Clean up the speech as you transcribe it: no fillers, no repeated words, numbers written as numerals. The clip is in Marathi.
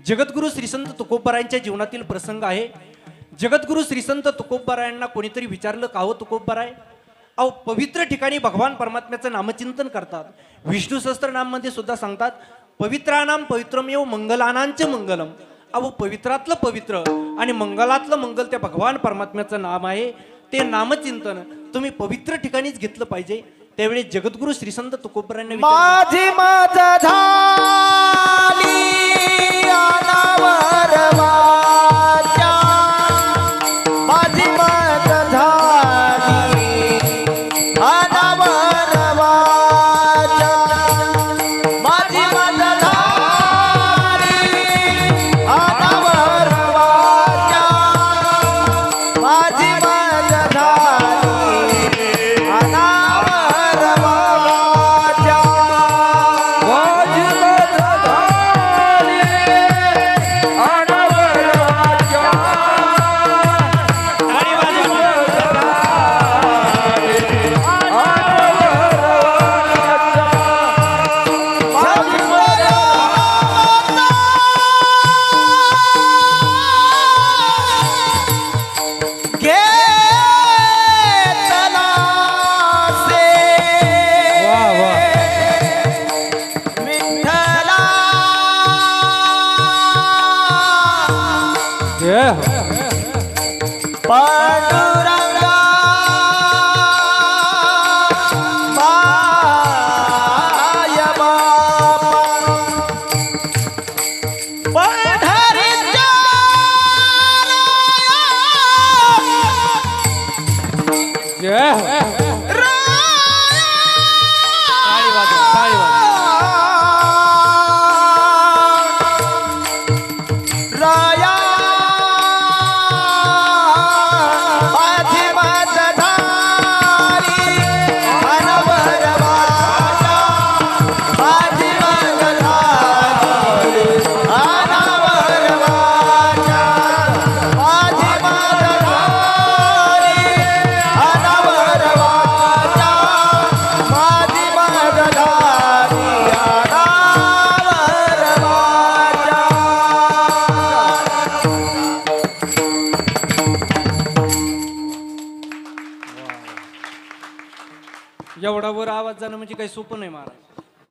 जगद्गुरु श्रीसंत तुकोबारायांच्या जीवनातील प्रसंग आहे। जगद्गुरु श्रीसंत तुकोबारायांना कोणीतरी विचारलं का हो तुकोबाराय, अहो पवित्र ठिकाणी भगवान परमात्म्याचं नामचिंतन करतात, विष्णू सहस्त्रनाम मध्ये सुद्धा सांगतात पवित्रानाम पवित्रमेव मंगलानांच मंगलम। अहो पवित्रातलं पवित्र आणि मंगलातलं मंगल त्या भगवान परमात्म्याचं नाम आहे। ते नामचिंतन तुम्ही पवित्र ठिकाणीच घेतलं पाहिजे। त्यावेळी जगद्गुरु श्रीसंत तुकोबारायांनी माझी माझ झाली अनावर वाचा, माझी माझ झाली अनावर वाचा, माझी माझ झाली अनावर वाचा, माझी माझ झाली अनावर वाचा, माझी माझ झाली अनावर वाचा, आणि माझी पांडुरंगा माय बापा, पंढरीच्या टाळी वाजवा, टाळी वाजवा। राया माझी माझ झाली अनावर वाचा, माझी माझ झाली अनावर वाचा, माझी माझ झाली अनावर वाचा, माझी माझ झाली अनावर वाचा। एवढा वर आवाज जाणं म्हणजे काही सोपं नाही महाराज।